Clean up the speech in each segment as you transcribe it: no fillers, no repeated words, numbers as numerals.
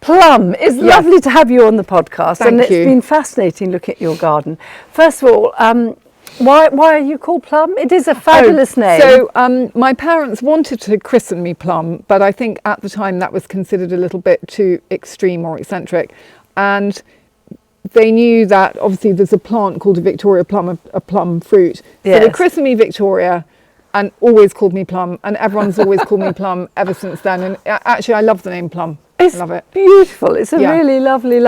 Plum, it's lovely to have you on the podcast. Thank It's you. been fascinating looking at your garden. First of all, why are you called Plum? It is a fabulous name. So my parents wanted to christen me Plum, but I think at the time that was considered a little bit too extreme or eccentric. And they knew that obviously there's a plant called a Victoria plum, a plum fruit. Yes. So they christened me Victoria and always called me Plum, and everyone's always called me Plum ever since then. And actually I love the name Plum. It's I love it. beautiful. It's a really lovely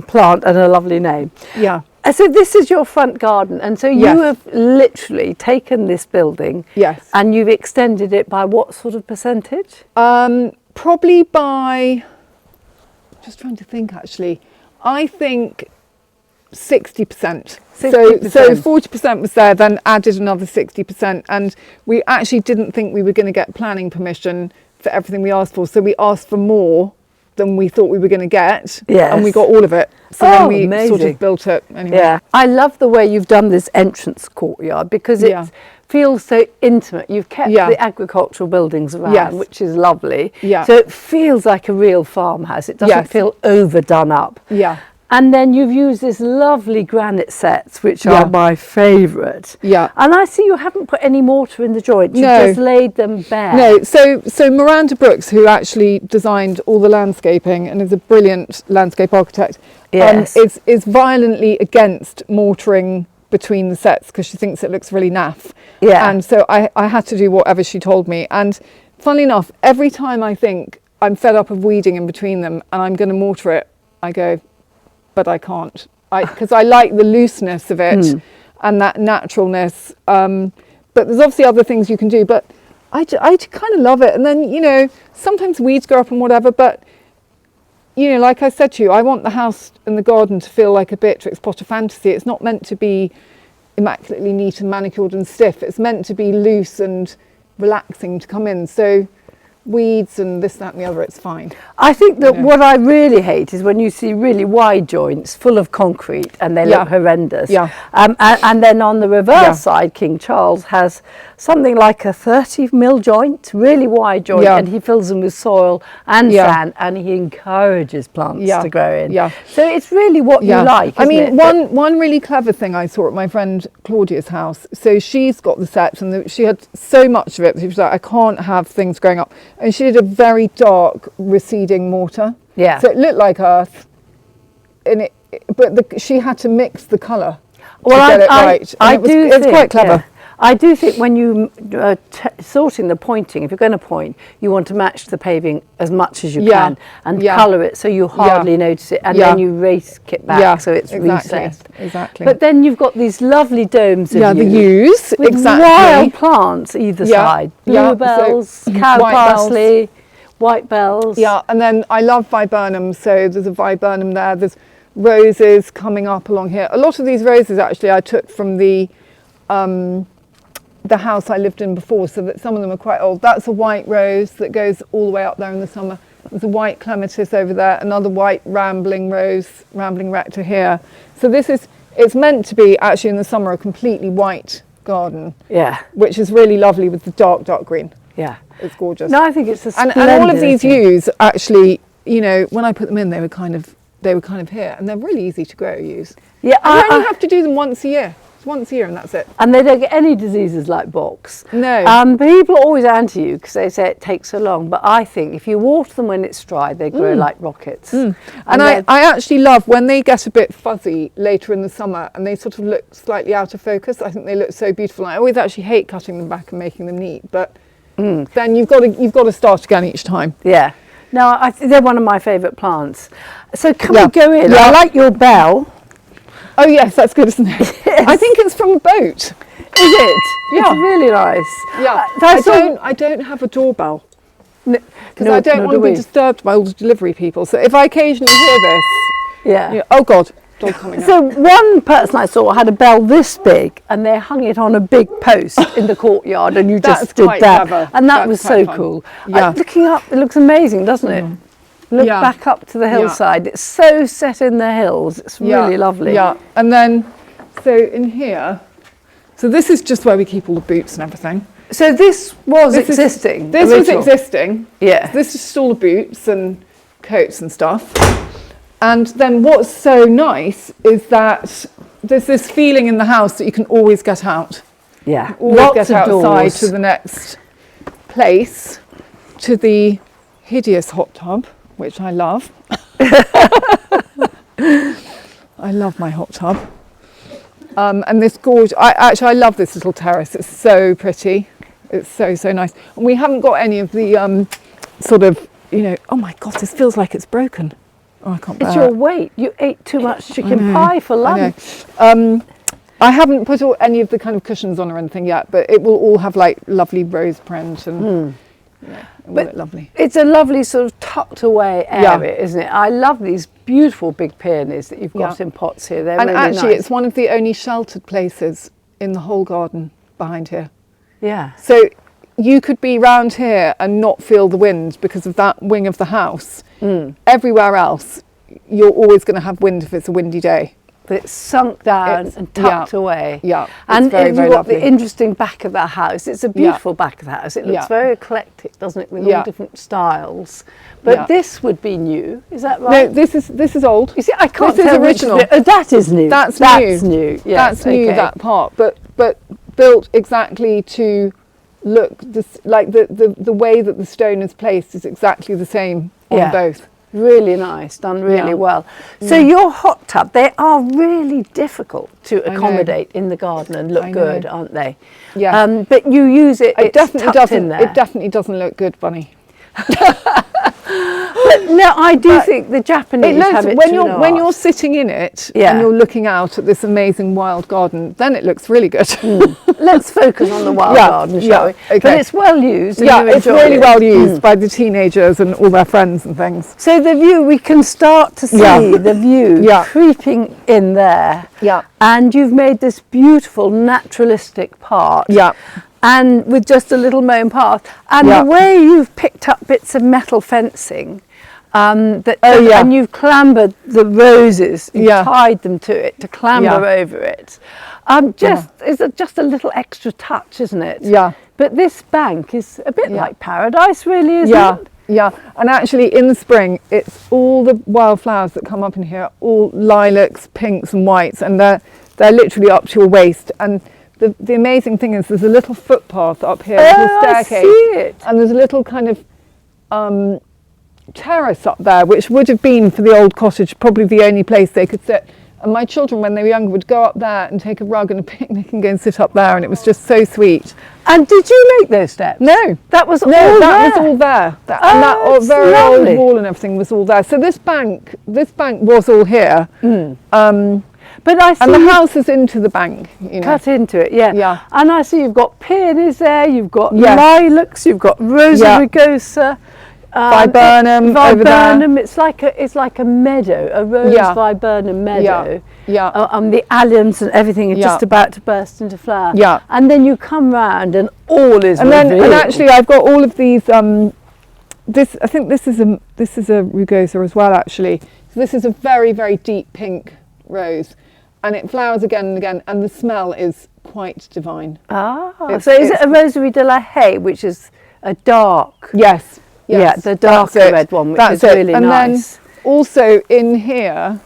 plant and a lovely name. Yeah. So this is your front garden, and so you have literally taken this building, Yes, and you've extended it by what sort of percentage? probably by, just trying to think actually, I think 60%. So 40% was there, then added another 60%, and we actually didn't think we were going to get planning permission for everything we asked for, so we asked for more than we thought we were going to get, and we got all of it. So then we sort of built it anyway. Yeah, I love the way you've done this entrance courtyard because it feels so intimate. You've kept the agricultural buildings around, which is lovely. Yeah. So it feels like a real farmhouse. It doesn't feel overdone up. Yeah. And then you've used this lovely granite sets, which are my favourite. Yeah. And I see you haven't put any mortar in the joints. You've just laid them bare. No, so Miranda Brooks, who actually designed all the landscaping and is a brilliant landscape architect, is violently against mortaring between the sets because she thinks it looks really naff. Yeah. And so I had to do whatever she told me. And funnily enough, every time I think I'm fed up of weeding in between them and I'm going to mortar it, I go, but I can't, because I like the looseness of it and that naturalness. But there's obviously other things you can do, but I kind of love it. And then, you know, sometimes weeds grow up and whatever, but, you know, like I said to you, I want the house and the garden to feel like a Beatrix Potter fantasy. It's not meant to be immaculately neat and manicured and stiff. It's meant to be loose and relaxing to come in. So weeds and this, that and the other, it's fine. I think that what I really hate is when you see really wide joints full of concrete and they look horrendous. Yeah. And then on the reverse side, King Charles has something like a 30mm joint, really wide joint, and he fills them with soil and sand, and he encourages plants to grow in. Yeah. So it's really what you like, I mean, it? one really clever thing I saw at my friend Claudia's house, so she's got the sets and she had so much of it, she was like, I can't have things growing up. And she did a very dark receding mortar. Yeah. So it looked like earth, but she had to mix the colour to get it right. It's quite clever. Yeah. I do think when you sorting the pointing, if you're going to point, you want to match the paving as much as you can and colour it so you hardly notice it, and then you rake it back so it's recessed. Exactly. But then you've got these lovely domes of the yews, with wild plants either side. Bluebells, cow parsley, white bells. Yeah, and then I love viburnum, so there's a viburnum there. There's roses coming up along here. A lot of these roses actually I took from the house I lived in before, so that some of them are quite old. That's a white rose that goes all the way up there in the summer. There's a white clematis over there, another white rambling rose, rambling rector here. So it's meant to be actually in the summer a completely white garden. Yeah. Which is really lovely with the dark green. Yeah. It's gorgeous. No, I think it's a splendid. And all of these yews actually, you know, when I put them in, they were kind of here, and they're really easy to grow yews. Yeah. I only have to do them once a year. Once a year and that's it. And they don't get any diseases like box. No. People always answer you because they say it takes so long, but I think if you water them when it's dry, they grow like rockets. And I actually love when they get a bit fuzzy later in the summer and they sort of look slightly out of focus. I think they look so beautiful. I always actually hate cutting them back and making them neat, but then you've got to start again each time. Yeah. No, they're one of my favourite plants. So can we go in? I like your bell. Oh yes, that's good, isn't it? Yes. I think it's from a boat. Is it? Yeah. It's really nice. Yeah. I don't have a doorbell. Because I don't want to be disturbed by all the delivery people. So if I occasionally hear this, oh God, dog coming out. So one person I saw had a bell this big and they hung it on a big post in the courtyard and you just stood there. Clever. And that was so cool. Yeah. Looking up, it looks amazing, doesn't it? Look back up to the hillside. It's so set in the hills. It's really lovely. Yeah, and then, so in here, so this is just where we keep all the boots and everything. So this was existing? This was existing. Yeah. So this is just all the boots and coats and stuff. And then what's so nice is that there's this feeling in the house that you can always get out. Yeah, always lots get of outside doors. to the next place, to the hideous hot tub, which I love. I love my hot tub. And this gorgeous, I love this little terrace. It's so pretty. It's so, so nice. And we haven't got any of the sort of, you know, oh my God, this feels like it's broken. Oh, I can't bear It's your weight. You ate too much chicken know, pie for lunch. I haven't put any of the kind of cushions on or anything yet, but it will all have like lovely rose print and it will look lovely. It's a lovely sort of tucked away area, isn't it? I love these beautiful big peonies that you've got in pots here. They're really actually nice. It's one of the only sheltered places in the whole garden behind here. Yeah. So you could be round here and not feel the wind because of that wing of the house. Everywhere else, you're always going to have wind if it's a windy day. But it's sunk down and tucked away. Yeah, and very, you've very got lovely. the interesting back of the house. It's a beautiful back of the house. It looks very eclectic, doesn't it, with all different styles. But this would be new, is that right? No, this is old. You see, I can't This is tell original. That is new. That's new. Yes, That's new. That part, but built exactly to look like the way that the stone is placed is exactly the same on both. Really nice, done really well. So your hot tub, they are really difficult to accommodate in the garden and look good, aren't they? Yeah. But you use it. It definitely tucked in there. It definitely doesn't look good, Bunny. But no, I do think the Japanese have it when you're sitting in it and you're looking out at this amazing wild garden, then it looks really good. Let's focus on the wild garden, shall we? Okay. But it's well used. And it's really well used by the teenagers and all their friends and things. So the view, we can start to see the view creeping in there. Yeah. And you've made this beautiful naturalistic part. Yeah. And with just a little mown path, and the way you've picked up bits of metal fencing, and you've clambered the roses, you've tied them to it to clamber over it. It's just a little extra touch, isn't it? Yeah. But this bank is a bit like paradise, really, isn't it? Yeah, and actually in the spring, it's all the wildflowers that come up in here, all lilacs, pinks, and whites, and they're literally up to your waist. And the amazing thing is there's a little footpath up here, there's a staircase, I see it. And there's a little kind of terrace up there, which would have been for the old cottage probably the only place they could sit. And my children, when they were younger, would go up there and take a rug and a picnic and go and sit up there, and it was just so sweet. And did you make those steps? No, that was all that there. was all there. That very lovely. old wall and everything was all there. So this bank was all here. But I see and the house is into the bank, cut into it, yeah. And I see you've got peonies there, you've got lilacs, you've got Rosa rugosa, viburnum over there. It's like a meadow, a rose viburnum meadow. The alliums and everything are just about to burst into flower. Yeah. And then you come round and all is revealed. And actually I've got all of these. I think this is a rugosa as well. Actually, so this is a very, very deep pink rose. And it flowers again and again, and the smell is quite divine. So is it a Rosary de la Haye, which is a dark? Yes. Yeah, the darker red one, which is really and nice. Then also in here,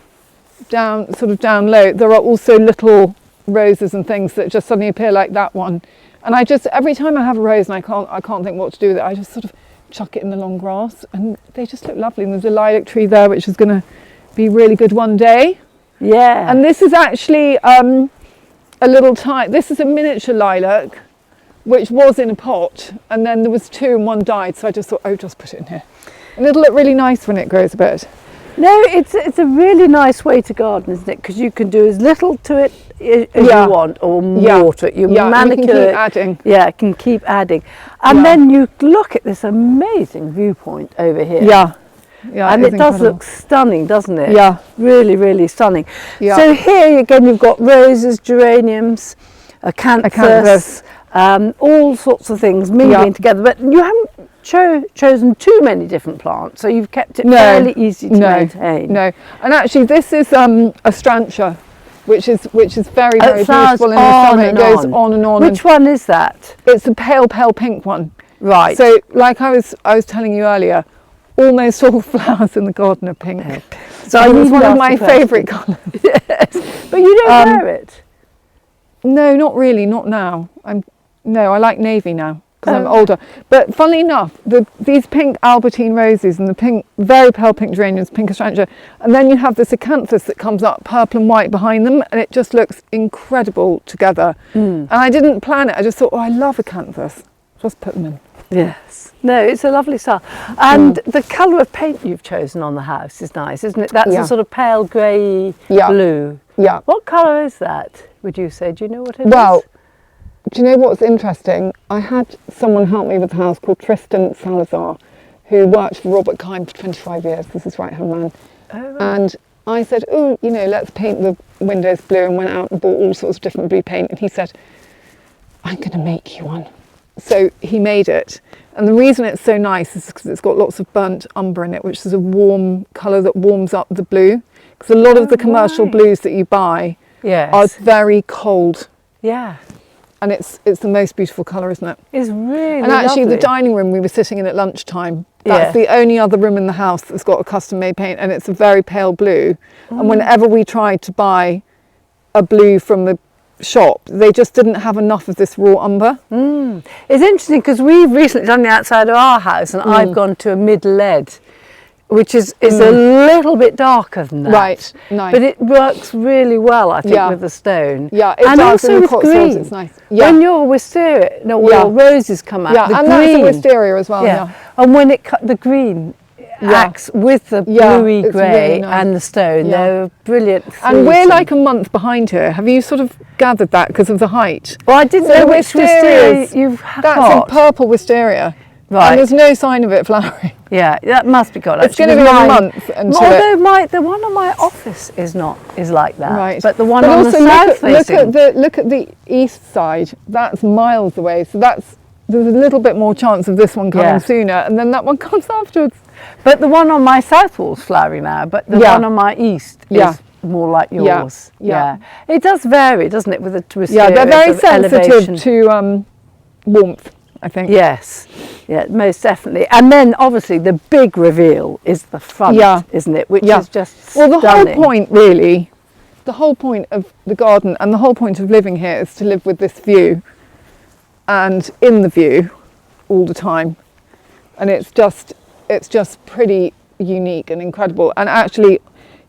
down low, there are also little roses and things that just suddenly appear like that one. And I just, every time I have a rose and I can't think what to do with it, I just sort of chuck it in the long grass, and they just look lovely. And there's a lilac tree there, which is going to be really good one day. Yeah. And this is actually a little this is a miniature lilac, which was in a pot, and then there was two and one died, so I just thought, just put it in here. And it'll look really nice when it grows a bit. No, it's a really nice way to garden, isn't it? Because you can do as little to it as you want, or more to it. You manicure you can keep adding. Yeah, it can keep adding. And then you look at this amazing viewpoint over here. Yeah, and it does look stunning, doesn't it? Yeah. Really, really stunning. Yeah. So here again you've got roses, geraniums, acanthus, all sorts of things mingling together. But you haven't chosen too many different plants, so you've kept it fairly easy to maintain. No, and actually this is a strantia, which is very, very beautiful in the summer. It goes on and on. Which one is that? It's a pale pink one. Right. So like I was telling you earlier, almost all flowers in the garden are pink. So it's one of my favourite colours. Yes, but you don't wear it. No, not really, not now. No, I like navy now because I'm older. But funnily enough, these pink Albertine roses and the pink, very pale pink geraniums, pink astrantia, and then you have this acanthus that comes up purple and white behind them, and it just looks incredible together. And I didn't plan it. I just thought, oh, I love acanthus. Just put them in. Yes. No, it's a lovely style. And the colour of paint you've chosen on the house is nice, isn't it? That's a sort of pale grey blue. Yeah. What colour is that, would you say? Do you know what it is? Well, do you know what's interesting? I had someone help me with the house called Tristan Salazar, who worked for Robert Kine for 25 years. This is right-hand man. Oh, right. And I said, oh, you know, let's paint the windows blue, and went out and bought all sorts of different blue paint. And he said, I'm going to make you one. So he made it. And the reason it's so nice is because it's got lots of burnt umber in it, which is a warm colour that warms up the blue. Because a lot of the commercial blues that you buy are very cold. Yeah. And it's the most beautiful colour, isn't it? It's really And actually lovely. the dining room we were sitting in at lunchtime, that's the only other room in the house that's got a custom made paint, and it's a very pale blue. And whenever we tried to buy a blue from the shop, they just didn't have enough of this raw umber. It's interesting because we've recently done the outside of our house, and I've gone to a mid-lead, which is a little bit darker than that. Right, nice. But it works really well, I think, with the stone. Yeah, it and does. also In the with Cotswolds, green. it's nice. Yeah. When your wisteria, your roses come out, Yeah, the and green, that's a wisteria as well. Yeah. And when the green acts with the bluey it's grey really nice. and the stone, they're brilliant. And we're like a month behind here. Have you sort of gathered that because of the height? Well, I didn't know which wisteria you've That's got. a purple wisteria. Right. And there's no sign of it flowering. Yeah, that must be gone. It's going to be a month until although the one on my office is like that. Right. But the one on the south facing. Look at the east side. That's miles away. So there's a little bit more chance of this one coming sooner, and then that one comes afterwards. But the one on my south wall's flowering now, but the one on my east is more like yours. Yeah. It does vary, doesn't it, with the wisteria? Yeah, they're very sensitive elevation. to warmth, I think. Yes, yeah, most definitely. And then obviously the big reveal is the front, isn't it? Which is just stunning. Well, the whole point really, the whole point of the garden and the whole point of living here is to live with this view and in the view all the time. And it's just pretty unique and incredible. And actually,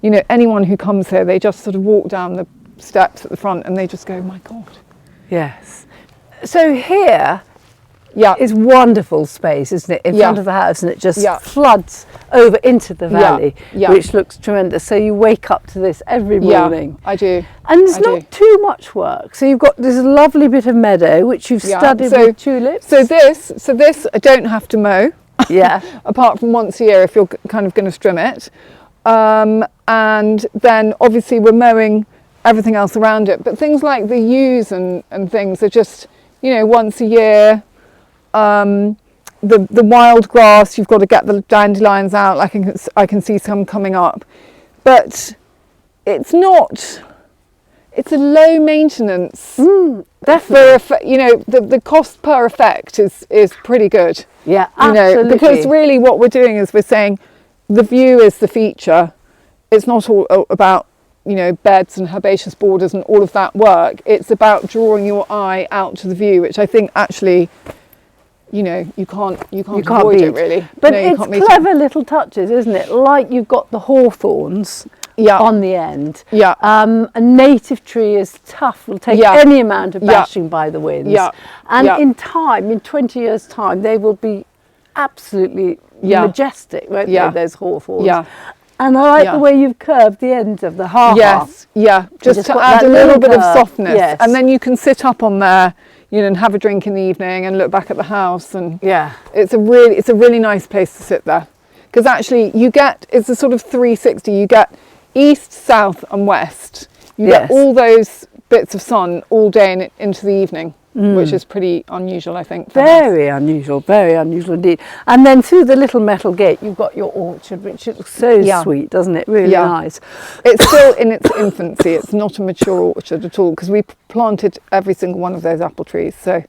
you know, anyone who comes here, they just sort of walk down the steps at the front and they just go, my God. Yes. So here is wonderful space, isn't it, in front of the house, and it just floods over into the valley, which looks tremendous. So you wake up to this every morning. I do. And it's not too much work. So you've got this lovely bit of meadow, which you've studded with tulips. So this I don't have to mow. Yeah. Apart from once a year if you're kind of going to trim it. And then obviously we're mowing everything else around it. But things like the yews and things are just, you know, once a year. The wild grass, you've got to get the dandelions out. I can see some coming up. But it's not... It's a low maintenance. Definitely. You know, the cost per effect is pretty good. Yeah, absolutely. You know, because really what we're doing is we're saying the view is the feature. It's not all about, you know, beds and herbaceous borders and all of that work. It's about drawing your eye out to the view, which I think actually, you know, you can't avoid it really. But it's clever little touches, isn't it? Like you've got the hawthorns on the end. Yeah. A native tree is tough, will take any amount of bashing by the winds. Yeah. And in time, in 20 years' time, they will be absolutely majestic, won't they, those hawthorns? Yeah. And I like the way you've curved the ends of the ha-ha. Yes, just to add a little bit of softness. Yes. And then you can sit up on there, you know, and have a drink in the evening and look back at the house. And it's a really nice place to sit there. Because actually it's a sort of 360. You get east, south and west. You get all those bits of sun all day and into the evening. Which is pretty unusual, I think. Very unusual indeed. And then through the little metal gate, you've got your orchard, which looks so sweet, doesn't it? Really nice. It's still in its infancy. It's not a mature orchard at all because we planted every single one of those apple trees. So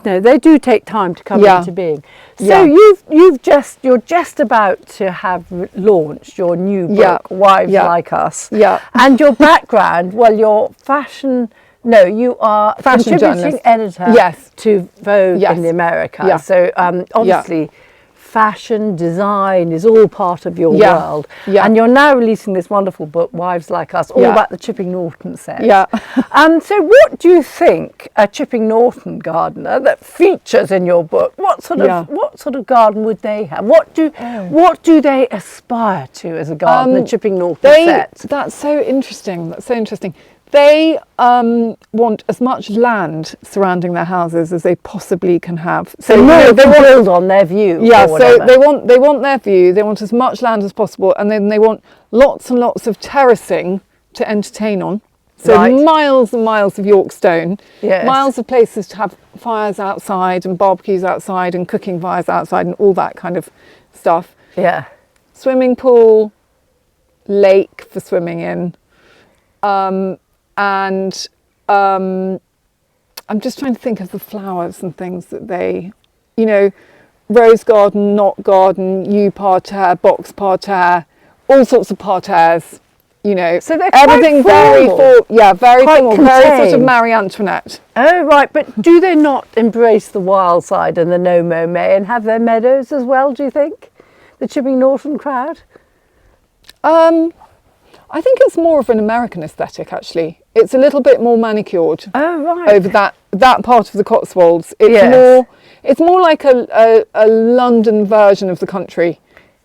No, they do take time to come into being. So you're just about to have launched your new book, Wives Like Us. Yeah. And your background, well, you're you are fashion contributing editor to Vogue in the Americas. Yeah. So obviously fashion, design is all part of your world. Yeah. And you're now releasing this wonderful book, Wives Like Us, all about the Chipping Norton set. Yeah. So what do you think a Chipping Norton gardener that features in your book, what sort of garden would they have? What do they aspire to as a gardener, Chipping Norton set? That's so interesting. They want as much land surrounding their houses as they possibly can have. So they build on their view. Yeah, so they want their view. They want as much land as possible, and then they want lots and lots of terracing to entertain on. So miles and miles of York stone, miles of places to have fires outside and barbecues outside and cooking fires outside and all that kind of stuff. Yeah, swimming pool, lake for swimming in. And I'm just trying to think of the flowers and things that they, rose garden, knot garden, yew parterre, box parterre, all sorts of parterres, So they're everything very formal, very sort of Marie Antoinette. Oh, right. But do they not embrace the wild side and the no-mow May and have their meadows as well, do you think? The Chipping Norton crowd? I think it's more of an American aesthetic, actually. It's a little bit more manicured. Oh, right. Over that part of the Cotswolds. It's more like a London version of the country,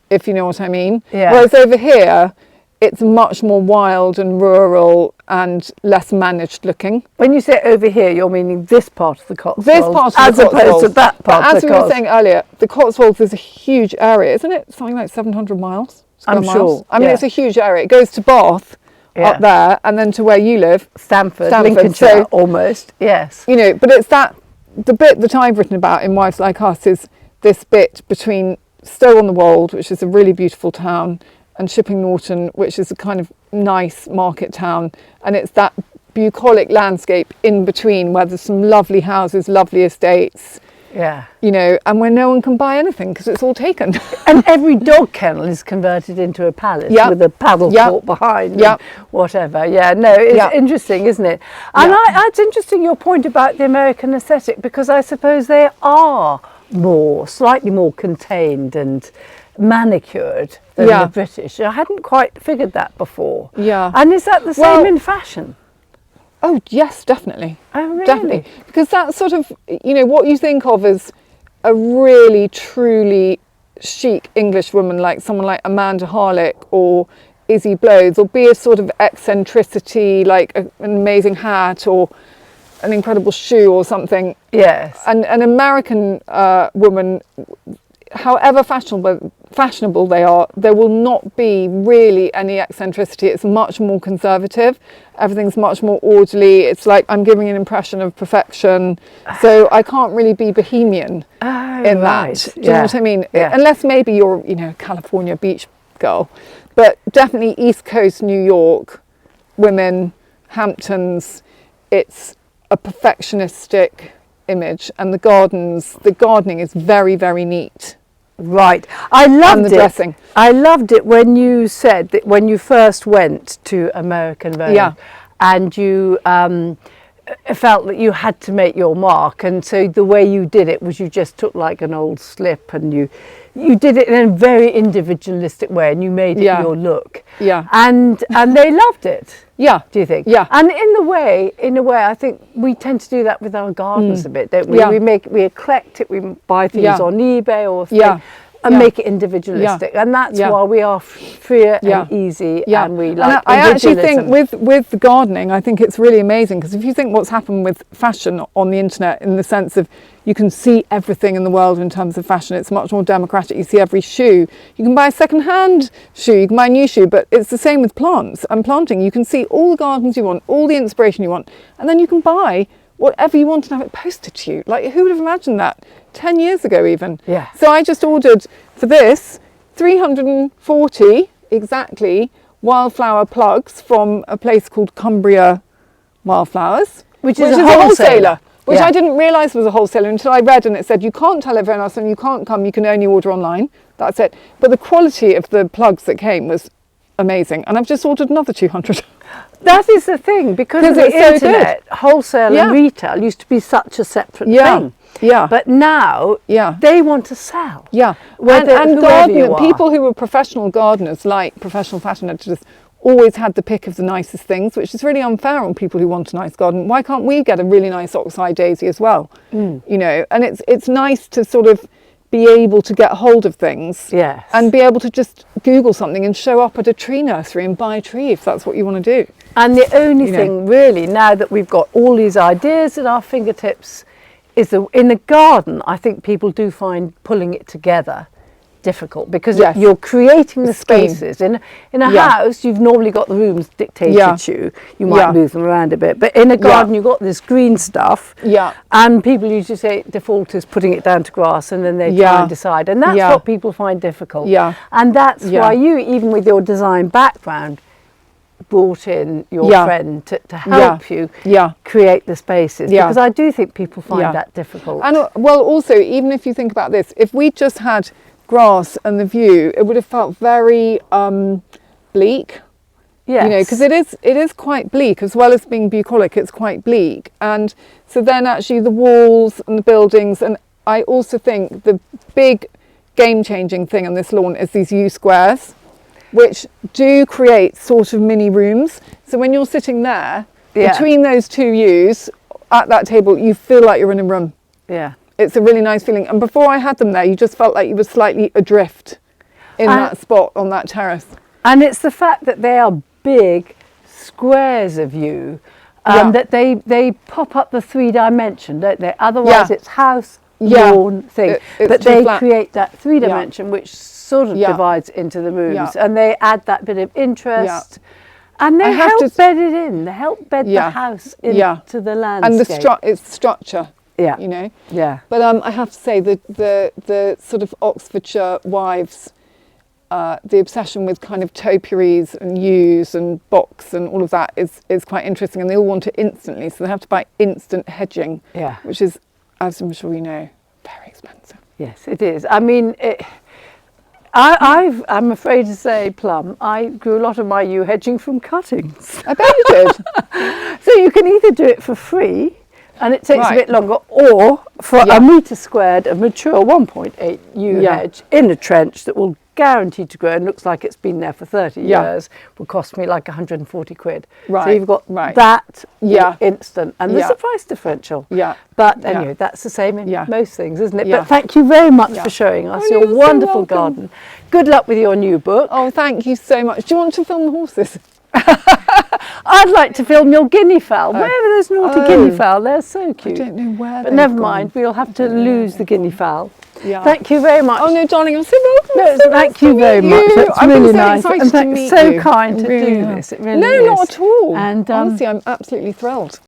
if you know what I mean. Yeah. Whereas over here, it's much more wild and rural and less managed looking. When you say over here, you're meaning this part of the Cotswolds, this part of the Cotswolds, as opposed to that part of the Cotswolds. As we were saying earlier, the Cotswolds is a huge area, isn't it? Something like 700 miles. I'm sure. I mean, it's a huge area. It goes to Bath up there, and then to where you live, Stamford, Lincolnshire, almost. Yes. But it's the bit that I've written about in Wives Like Us is this bit between Stow-on-the-Wold, which is a really beautiful town, and Chipping Norton, which is a kind of nice market town, and it's that bucolic landscape in between where there's some lovely houses, lovely estates. Yeah. And where no one can buy anything because it's all taken. And every dog kennel is converted into a palace with a paddle court behind and whatever. Yeah, no, it's interesting, isn't it? And it's interesting your point about the American aesthetic, because I suppose they are slightly more contained and manicured than the British. I hadn't quite figured that before. Yeah. And is that the same in fashion? Oh, yes, definitely. Oh, really? Definitely. Because that's sort of, what you think of as a really, truly chic English woman, like someone like Amanda Harlick or Izzy Blowes, or be a sort of eccentricity, like an amazing hat or an incredible shoe or something. Yes. And an American woman, however fashionable they are, there will not be really any eccentricity. It's much more conservative. Everything's much more orderly. It's like I'm giving an impression of perfection. So I can't really be bohemian in that. Do you know what I mean? Yeah. Unless maybe you're, California beach girl. But definitely East Coast New York women, Hamptons, it's a perfectionistic image, and the gardening is very, very neat. Right. I loved the dressing. I loved it when you said that when you first went to American Vogue and you felt that you had to make your mark, and so the way you did it was you just took like an old slip and you did it in a very individualistic way, and you made it your look. Yeah. And they loved it. Yeah. Do you think? Yeah. And in a way, I think we tend to do that with our gardens a bit, don't we? Yeah. We eclect it, we buy things on eBay or and make it individualistic, and that's why we are freer and easy, and we like. And I actually think with the gardening, I think it's really amazing, because if you think what's happened with fashion on the internet, in the sense of you can see everything in the world in terms of fashion, it's much more democratic. You see every shoe. You can buy a second-hand shoe. You can buy a new shoe, but it's the same with plants and planting. You can see all the gardens you want, all the inspiration you want, and then you can buy whatever you want and have it posted to you. Like, who would have imagined that 10 years ago even? Yeah. So I just ordered for this 340 exactly wildflower plugs from a place called Cumbria Wildflowers, which is a wholesaler. which I didn't realise was a wholesaler until I read, and it said you can't tell everyone else and you can't come, you can only order online. That's it. But the quality of the plugs that came was amazing, and I've just ordered another 200. That is the thing, because of the internet, wholesale and retail used to be such a separate thing. Yeah. But now they want to sell. Yeah. And people who were professional gardeners, like professional fashion editors, always had the pick of the nicest things, which is really unfair on people who want a nice garden. Why can't we get a really nice oxeye daisy as well? You know, and it's nice to sort of be able to get hold of things and be able to just Google something and show up at a tree nursery and buy a tree if that's what you want to do. And the only thing really, now that we've got all these ideas at our fingertips, is in the garden, I think people do find pulling it together difficult, because you're creating the spaces. In a house, you've normally got the rooms dictated to you. You might move them around a bit, but in a garden, you've got this green stuff. And people usually say default is putting it down to grass, and then they try and decide. And that's what people find difficult. And that's why you, even with your design background, brought in your friend to help you create the spaces, because I do think people find that difficult. And well, also, even if you think about this, if we just had grass and the view, it would have felt very bleak. You know, because it is quite bleak, as well as being bucolic, it's quite bleak. And so then actually the walls and the buildings, and I also think the big game-changing thing on this lawn is these U squares, which do create sort of mini rooms. So when you're sitting there, between those two U's at that table, you feel like you're in a room. It's a really nice feeling. And before I had them there, you just felt like you were slightly adrift in that spot on that terrace. And it's the fact that they are big squares of you, that they pop up the 3-dimension, don't they? Otherwise it's house, lawn thing. But they create that 3-dimension, which sort of divides into the rooms, and they add that bit of interest. And they help bed it in. They help bed the house into the landscape. And it's structure. You know. But I have to say the sort of Oxfordshire wives, the obsession with kind of topiaries and yews and box and all of that is quite interesting, and they all want it instantly, so they have to buy instant hedging, which is, as I'm sure you know, very expensive. Yes, it is. I mean, I'm afraid to say, Plum, I grew a lot of my yew hedging from cuttings. I bet you did. So you can either do it for free, and it takes a bit longer, or for a metre squared, a mature 1.8 yew hedge in a trench that will guaranteed to grow and looks like it's been there for 30 years, will cost me like 140 quid. So you've got that instant, and there's a price differential. But anyway, that's the same in most things, isn't it? But thank you very much for showing us your wonderful garden. Good luck with your new book. Oh, thank you so much. Do you want to film the horses? I'd like to film your guinea fowl. Wherever there's naughty guinea fowl, they're so cute. I don't know where. But never mind, we'll have to lose the guinea fowl. Thank you very much. Oh no, darling, I'm so welcome. No, so thank you very much. That's really nice. And thanks, so kind to do this. It really is. No, not at all. And honestly, I'm absolutely thrilled.